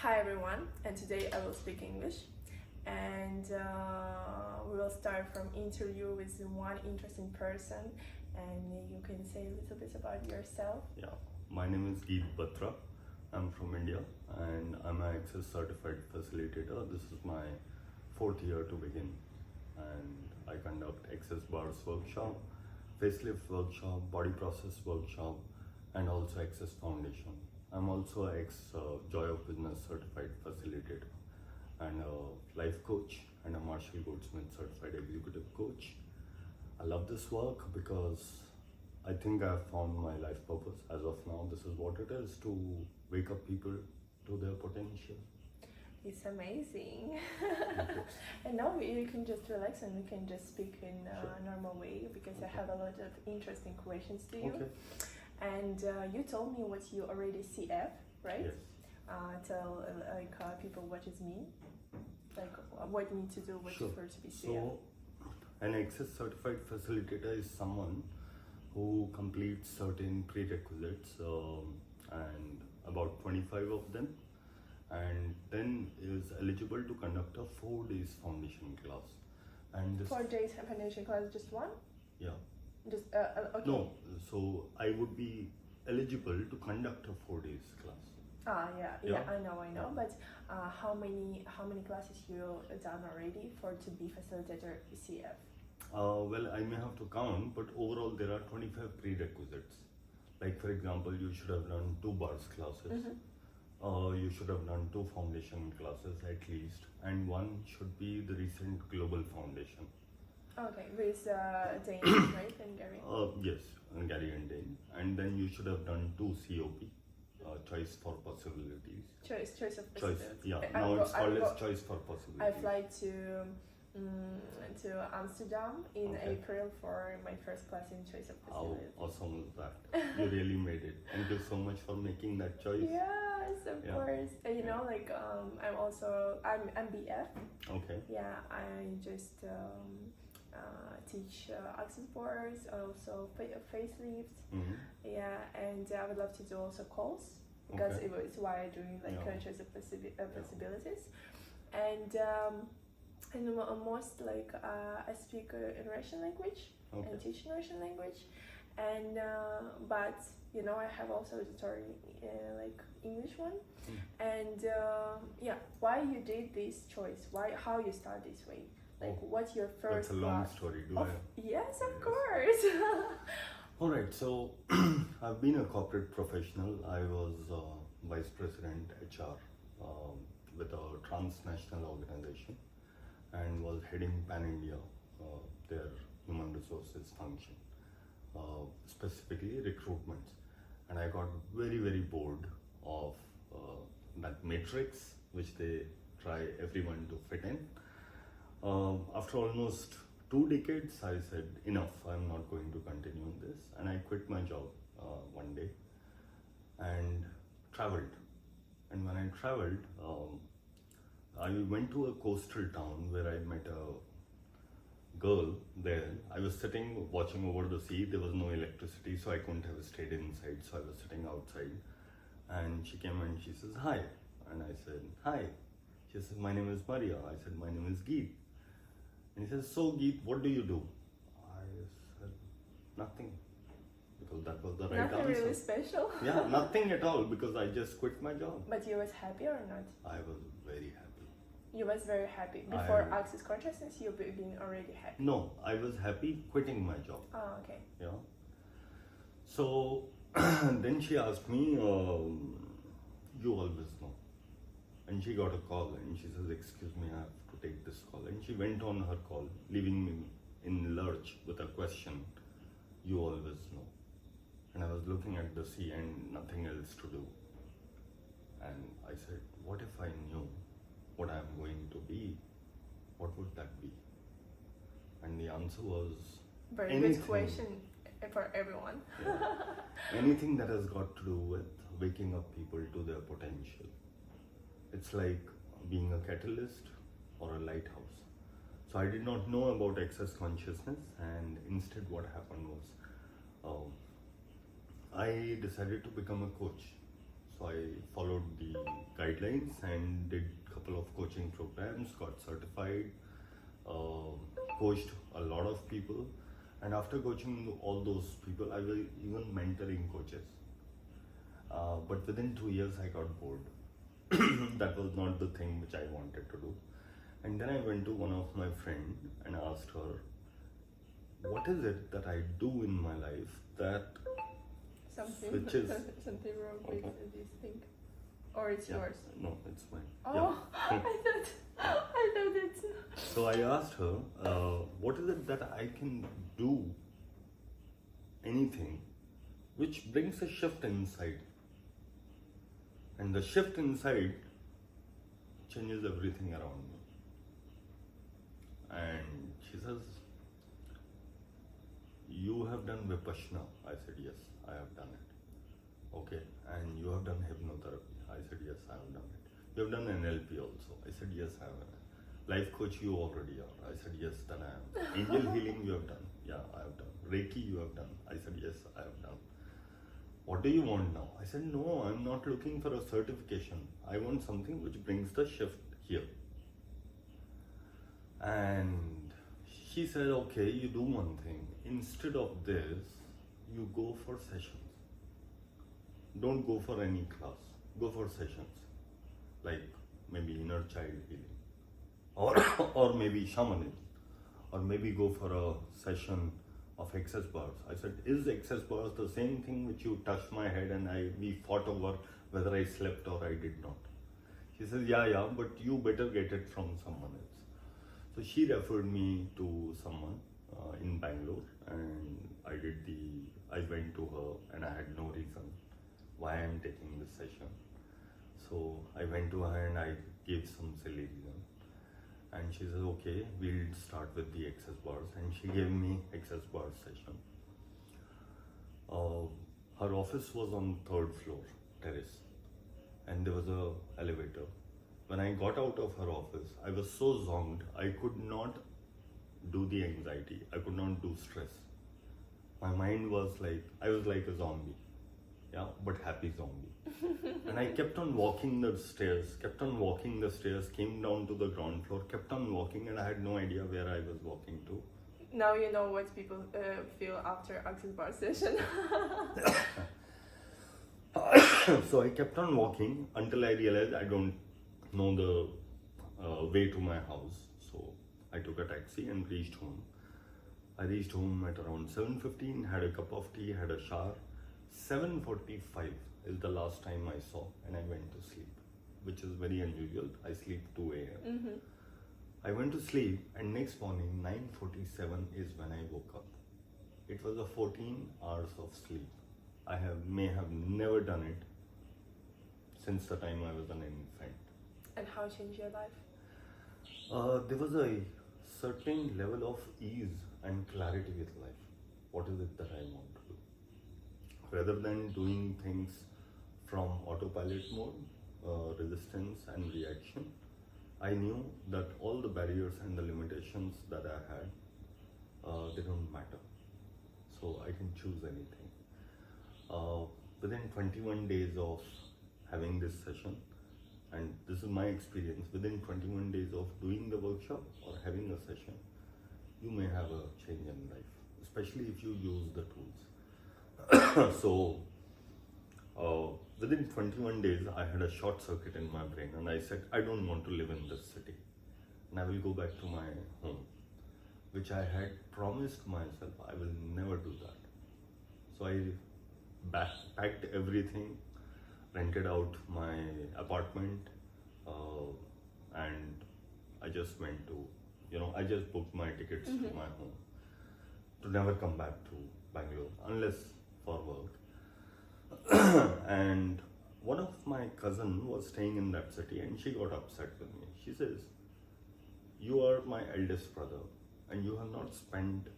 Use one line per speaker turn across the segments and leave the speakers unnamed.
Hi everyone, and today I will speak English. And we will start from interview with one interesting person, and you can say a little bit about yourself.
Yeah, my name is Geet Batra. I'm from India and I'm an Access Certified Facilitator. This is my fourth year to begin, and I conduct Access Bars workshop, facelift workshop, body process workshop, and also Access Foundation. I'm also an ex-Joy of Business Certified Facilitator and a life coach and a Marshall Goldsmith Certified Executive Coach. I love this work because I think I've found my life purpose. As of now, this is what it is, to wake up people to their potential.
It's amazing. And now you can just relax and we can just speak in a normal way because I have a lot of interesting questions to you.
Okay.
And you told me what you already CF, right?
Yes.
Tell people what it means, like what you need to do for to be CF.
So, an Access Certified Facilitator is someone who completes certain prerequisites and about 25 of them, and then is eligible to conduct a 4 days foundation class. And this
4 days foundation class, just one?
Yeah.
Just okay.
No, so I would be eligible to conduct a 4 days class.
Yeah, I know. But how many classes you done already for to be facilitator CF?
Well, I may have to count, but overall there are 25 prerequisites. Like for example, you should have done 2 bars classes. You should have done 2 foundation classes at least, and one should be the recent global foundation.
Okay, with Dane, right, and Gary?
Yes, and Gary and Dane. And then you should have done 2 COP, choice for possibilities.
Choice of possibilities.
Yeah, now it's called as choice for possibilities.
I fly to Amsterdam in April for my first class in choice of possibilities.
How awesome is that? You really made it. Thank you so much for making that choice.
Yes, of course. You know, like I'm BF.
Okay.
Yeah, I just teach access bars, also facelifts. Yeah, and I would love to do also calls because it's why I'm doing choice of possibilities. And most I speak in Russian language and teach in Russian language, and but you know I have also auditory English one, and why you did this choice? How you start this way? Like what's your first?
That's a long story.
Yes, of course.
All right. So I've been a corporate professional. I was vice president HR with a transnational organization, and was heading Pan India, their human resources function, specifically recruitments. And I got very, very bored of that matrix which they try everyone to fit in. After almost 2 decades, I said, enough, I'm not going to continue in this. And I quit my job one day and traveled. And when I traveled, I went to a coastal town where I met a girl there. I was sitting watching over the sea. There was no electricity, so I couldn't have stayed inside. So I was sitting outside, and she came and she says, hi. And I said, hi. She said, my name is Maria. I said, my name is Geet. And he says, so Geet, what do you do? I said, nothing. Because that was the right answer.
Nothing really special?
Yeah, nothing at all, because I just quit my job.
But you was happy or not?
I was very happy.
You was very happy. Before Access Consciousness, you've been already happy?
No, I was happy quitting my job.
Oh, okay.
Yeah. So then she asked me, you always know. And she got a call and she says, excuse me, I have to take this call. And she went on her call, leaving me in lurch with a question, you always know. And I was looking at the sea and nothing else to do. And I said, what if I knew what I'm going to be? What would that be? And the answer was
very good question for everyone.
Anything that has got to do with waking up people to their potential. It's like being a catalyst or a lighthouse. So I did not know about access consciousness, and instead what happened was I decided to become a coach. So So I followed the guidelines and did a couple of coaching programs, got certified, coached a lot of people. And after coaching all those people, I was even mentoring coaches. But within 2 years, I got bored. That was not the thing which I wanted to do. And then I went to one of my friend and asked her, what is it that I do in my life that
Something
switches?
something wrong with this thing, or it's yours?
No, it's mine.
Oh, I thought it's.
So I asked her, what is it that I can do, anything, which brings a shift inside? And the shift inside changes everything around me. And she says, you have done Vipassana. I said, yes, I have done it. Okay, and you have done hypnotherapy. I said, yes, I have done it. You have done NLP also. I said, yes, I have. Life coach you already are. I said, yes, then I am. Angel healing you have done. Yeah, I have done. Reiki you have done. I said, yes, I have done. What do you want now? I said, no, I'm not looking for a certification. I want something which brings the shift here. And she said, okay, you do one thing. Instead of this, you go for sessions. Don't go for any class. Go for sessions. Like maybe inner child healing. Or maybe shamanism. Or maybe go for a session of excess bars. I said, is excess bars the same thing which you touched my head and we fought over whether I slept or I did not? She says, yeah, but you better get it from someone else. So she referred me to someone in Bangalore, and I went to her and I had no reason why I'm taking this session. So I went to her and I gave some silly reason. And she says, okay, we'll start with the excess bars. And she gave me excess bars session. Her office was on 3rd floor, terrace. And there was a elevator. When I got out of her office, I was so zonked, I could not do the anxiety. I could not do stress. My mind was like, I was like a zombie. Yeah, but happy zombie. And I kept on walking the stairs, came down to the ground floor, kept on walking, and I had no idea where I was walking to.
Now you know what people feel after access bar session.
So I kept on walking until I realized I don't know the way to my house. So I took a taxi and reached home. I reached home at around 7:15, had a cup of tea, had a shower. 7:45 is the last time I saw, and I went to sleep, which is very unusual. I sleep 2 a.m.
Mm-hmm.
I went to sleep, and next morning 9:47 is when I woke up. It was a 14 hours of sleep. I may have never done it since the time I was an infant.
And how changed your life?
There was a certain level of ease and clarity with life. What is it that I want to do? Rather than doing things from autopilot mode, resistance and reaction, I knew that all the barriers and the limitations that I had, they don't matter. So I can choose anything. Within 21 days of having this session, and this is my experience, within 21 days of doing the workshop or having a session, you may have a change in life, especially if you use the tools. So, within 21 days, I had a short circuit in my brain, and I said, I don't want to live in this city, and I will go back to my home, which I had promised myself I will never do that. So I packed everything, rented out my apartment, and I just went to, I just booked my tickets to my home to never come back to Bangalore unless for work. And one of my cousin was staying in that city, and she got upset with me. She says, you are my eldest brother, and you have not spent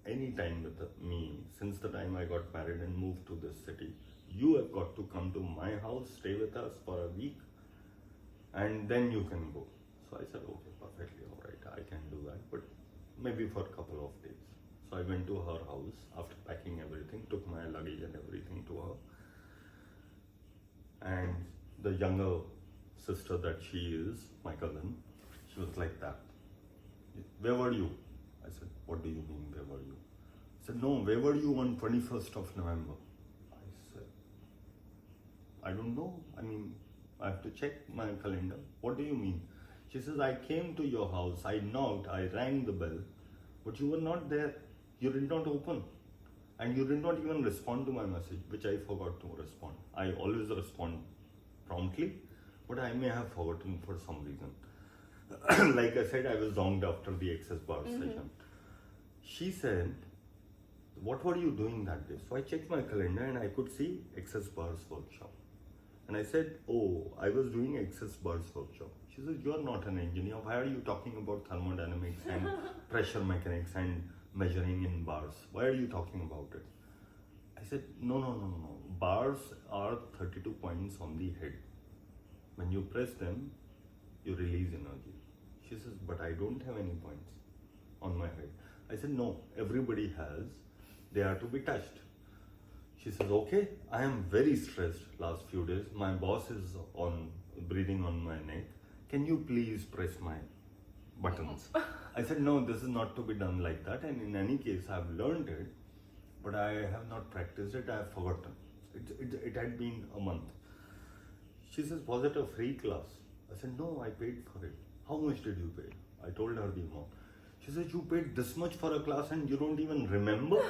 any time with me since the time I got married and moved to this city. You have got to come to my house, stay with us for a week, and then you can go. So I said, okay, perfectly all right, I can do that, but maybe for a couple of days. So I went to her house after packing everything, took my luggage and everything to her. And the younger sister that she is, my cousin, she was like that. Where were you? I said, what do you mean, where were you? I said, no, where were you on 21st of November? I said, I don't know. I mean, I have to check my calendar. What do you mean? She says, I came to your house, I knocked, I rang the bell, but you were not there. You did not open. And you did not even respond to my message, which I forgot to respond. I always respond promptly, but I may have forgotten for some reason. Like I said, I was zonked after the access bar session. She said, what were you doing that day? So I checked my calendar and I could see access bars workshop. And I said, oh, I was doing access bars workshop. She said, you are not an engineer. Why are you talking about thermodynamics and pressure mechanics and measuring in bars? Why are you talking about it? I said, no. Bars are 32 points on the head. When you press them, you release energy. She says, but I don't have any points on my head. I said, no, everybody has. They are to be touched. She says, okay, I am very stressed last few days. My boss is breathing on my neck. Can you please press my buttons? I said, no, this is not to be done like that. And in any case, I've learned it, but I have not practiced it. I have forgotten. It had been a month. She says, was it a free class? I said, no, I paid for it. How much did you pay? I told her the amount. She said, you paid this much for a class and you don't even remember?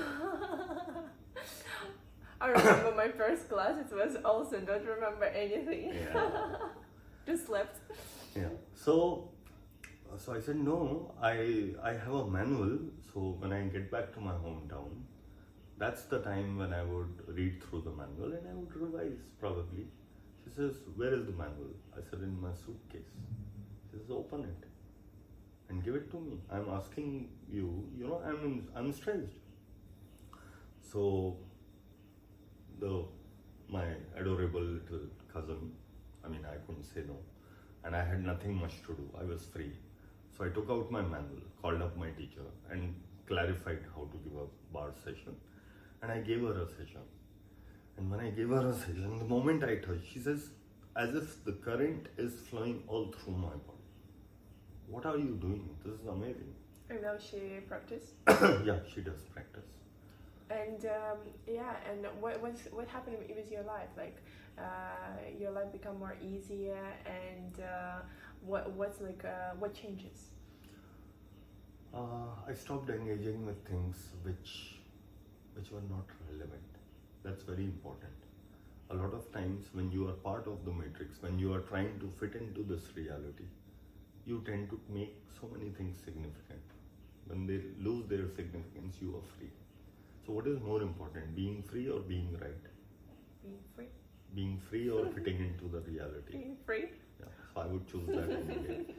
I remember my first class. It was also don't remember anything.
Yeah.
Just slept.
Yeah. So I said, no, I have a manual. So when I get back to my hometown, that's the time when I would read through the manual and I would revise probably. She says, where is the manual? I said, in my suitcase. She says, open it and give it to me. I'm asking you, I'm stressed. So my adorable little cousin, I couldn't say no. And I had nothing much to do. I was free. So I took out my manual, called up my teacher and clarified how to give a bar session. And I gave her a session. And when I gave her a session, the moment I touched, she says, as if the current is flowing all through my body. What are you doing? This is amazing.
And now she practiced?
Yeah, she does practice.
And and what happened with your life? Like, your life become more easier, and what changes?
I stopped engaging with things which were not relevant. That's very important. A lot of times when you are part of the matrix, when you are trying to fit into this reality, you tend to make so many things significant. When they lose their significance, you are free. So what is more important, being free or being right?
Being free.
Being free or fitting into the reality?
Being free.
Yeah, so I would choose that any day.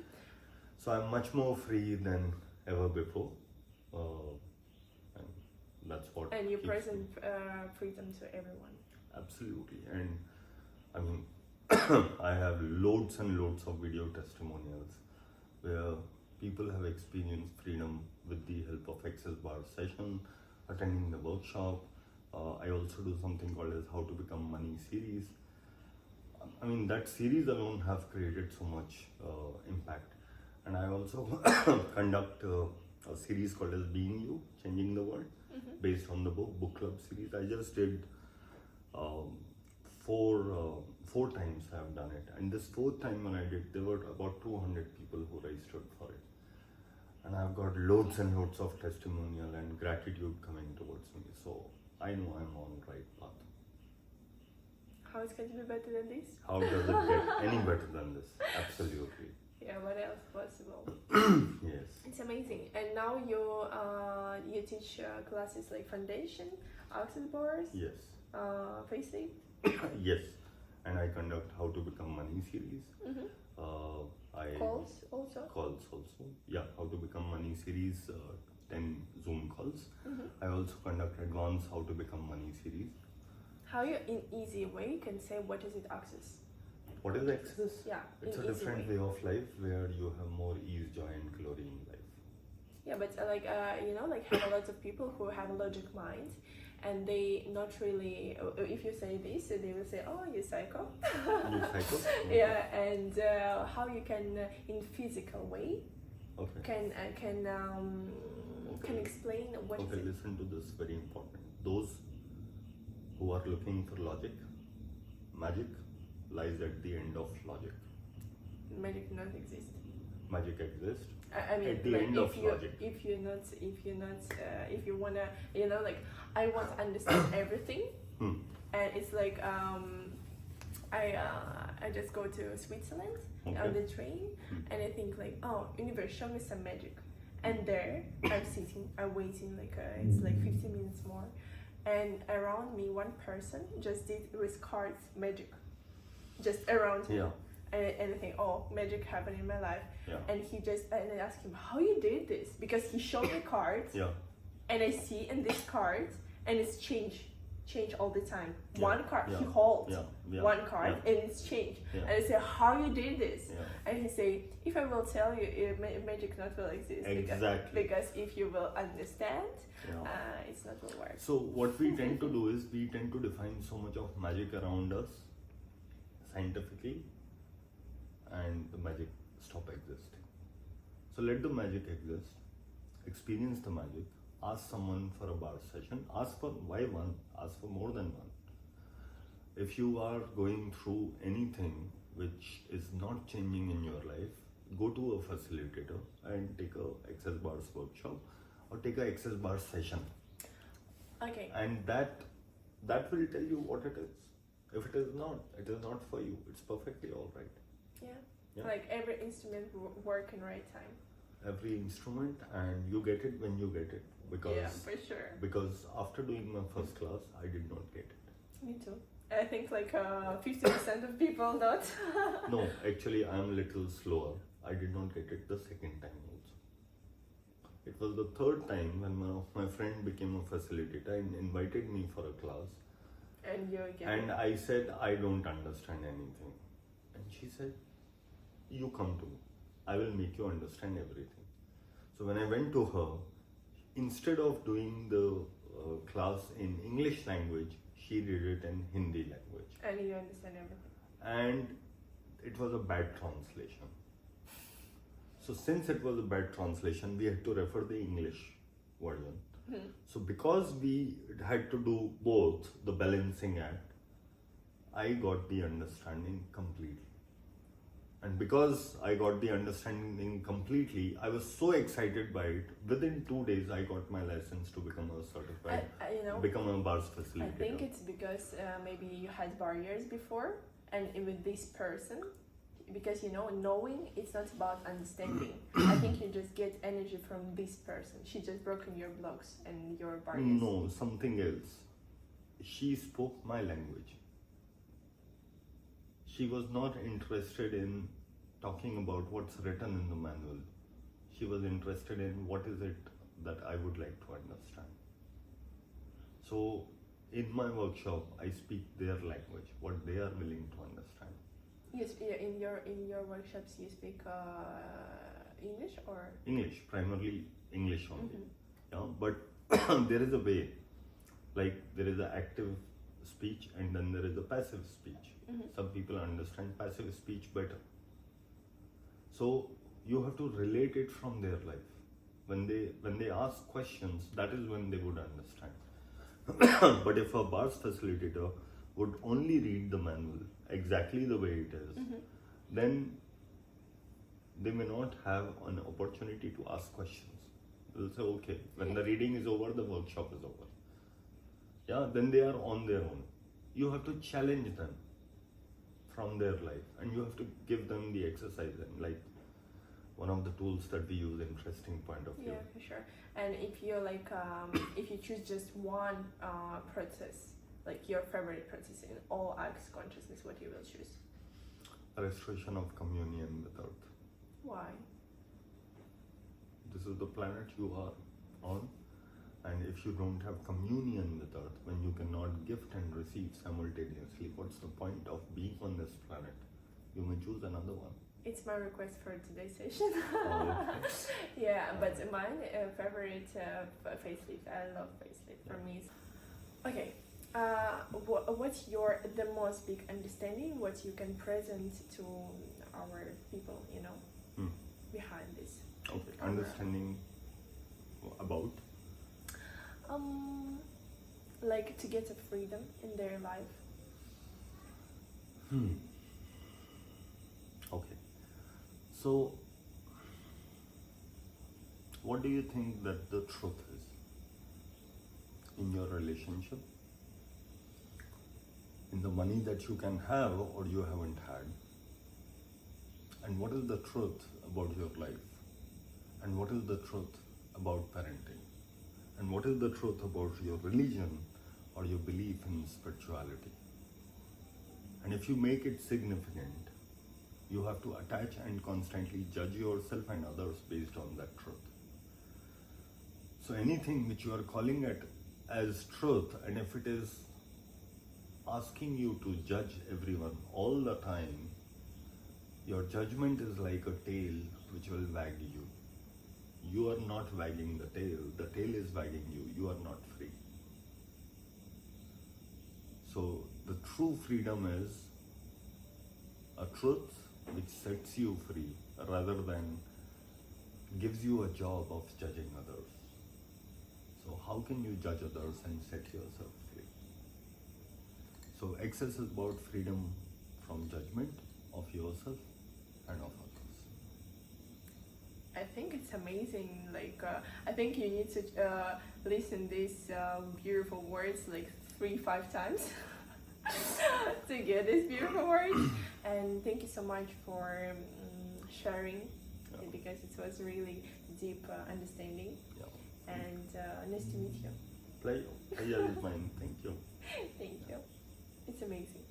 So I'm much more free than ever before. And that's what.
And you present freedom to everyone.
Absolutely. And I have loads and loads of video testimonials where people have experienced freedom with the help of access bar session, attending the workshop. I also do something called as How to Become Money series. That series alone have created so much impact. And I also conduct a series called as Being You, Changing the World, based on the book club series. I just did four times I have done it. And this fourth time when I did, there were about 200 people who registered for it. And I've got loads and loads of testimonial and gratitude coming towards me. So I know I'm on the right path.
How is it going to be better than this?
How does it get any better than this? Absolutely.
Yeah, what else possible?
Yes.
It's amazing. And now you teach classes like foundation, access bars,
Yes.
facing.
Yes. And I conduct How to Become Money series.
Calls also.
Calls also. Yeah, How to Become Money series, 10 Zoom calls. I also conduct Advanced How to Become Money series.
How you, in easy way, can say what is it access?
What is access?
Yeah,
it's a different way of life where you have more ease, joy, and glory in life.
Yeah, but have a lot of people who have a logic mind, and they not really. If you say this, they will say, "Oh, you psycho."
You psycho?
Yeah, and how you can in physical way
Okay.
can explain what is
Okay,
it.
listen to this, very important. Those who are looking for logic, magic lies at the end of logic.
Magic not exist.
Magic exists
I mean,
at the
like
end of logic.
if you wanna, like, I want to understand everything, and it's like I just go to Switzerland on the train, and I think like, oh, universe, show me some magic, and there I'm sitting, I'm waiting like it's like 15 minutes more, and around me one person just did with cards magic, just around me.
Yeah.
And I think, oh, magic happened in my life.
Yeah.
And I asked him how you did this, because he showed me cards,
Yeah.
and I see in this card, and it's change all the time.
Yeah.
One card
Yeah.
he holds,
Yeah.
one card, and it's changed.
Yeah.
And I say, how you did this?
Yeah.
And he say, if I will tell you, magic not will exist.
Exactly.
Because if you will understand,
Yeah.
it's not will work.
So what we tend to do is we tend to define so much of magic around us scientifically, and the magic stop existing. So let the magic exist, experience the magic, ask someone for a bar session, ask for why one, ask for more than one. If you are going through anything which is not changing in your life, go to a facilitator and take a access bars workshop or take a access bar session.
Okay.
And that will tell you what it is. If it is not for you. It's perfectly all right.
Yeah. Like every instrument work in right time.
Every instrument, and you get it when you get it. Because
for sure.
Because after doing my first class, I did not get it.
Me too. I think like 50% of people not.
No, actually I am a little slower. I did not get it the second time also. It was the third time when my friend became a facilitator and invited me for a class. And I said, I don't understand anything. And she said, you come to me. I will make you understand everything. So when I went to her, instead of doing the class in English language, she did it in Hindi language.
And you understand everything.
And it was a bad translation. So since it was a bad translation, we had to refer the English version. So because we had to do both, the balancing act, I got the understanding completely. And because I got the understanding completely, I was so excited by it. Within 2 days, I got my license to become a certified, become a bars facilitator.
I think it's because maybe you had barriers before, and with this person, because knowing it's not about understanding. I think you just get energy from this person. She just broken your blocks and your barriers.
No, something else. She spoke my language. She was not interested in talking about what's written in the manual. She was interested in what is it that I would like to understand. So in my workshop, I speak their language, what they are willing to understand.
Yes, in your workshops you speak English or?
English, primarily English only. Yeah, but there is a way, like there is an active speech and then there is a passive speech. Some people understand passive speech better. So you have to relate it from their life. When they ask questions, that is when they would understand. But if a bars facilitator would only read the manual exactly the way it is, then they may not have an opportunity to ask questions. They'll say, okay, when the reading is over, the workshop is over. Yeah, then they are on their own. You have to challenge them from their life, and you have to give them the exercise. And like one of the tools that we use, interesting point of view.
Yeah, for sure. And if you if you choose just one process, like your favorite process in all acts consciousness, what you will choose?
Restoration of communion with Earth.
Why?
This is the planet you are on, and if you don't have communion with Earth, when you cannot gift and receive simultaneously, what's the point of being on this planet? You may choose another one.
It's my request for today's session.
Okay.
Yeah, but mine favorite facelift. I love facelift. For me, Okay. What's the most big understanding? What you can present to our people, behind this?
Okay, understanding about?
Like to get a freedom in their life.
Okay. So, what do you think that the truth is in your relationship? In the money that you can have or you haven't had? And what is the truth about your life? And what is the truth about parenting? And what is the truth about your religion or your belief in spirituality? And if you make it significant, you have to attach and constantly judge yourself and others based on that truth. So anything which you are calling it as truth, and if it is asking you to judge everyone all the time, your judgment is like a tail which will wag you. You are not wagging the tail is wagging you, you are not free. So the true freedom is a truth which sets you free rather than gives you a job of judging others. So how can you judge others and set yourself free? So access is about freedom from judgment of yourself and of others.
I think it's amazing. I think you need to listen these beautiful words 3-5 times to get these beautiful words. And thank you so much for sharing, because it was really deep understanding.
Yeah.
And nice to meet you.
Pleasure is mine. Thank you.
Thank you. It's amazing.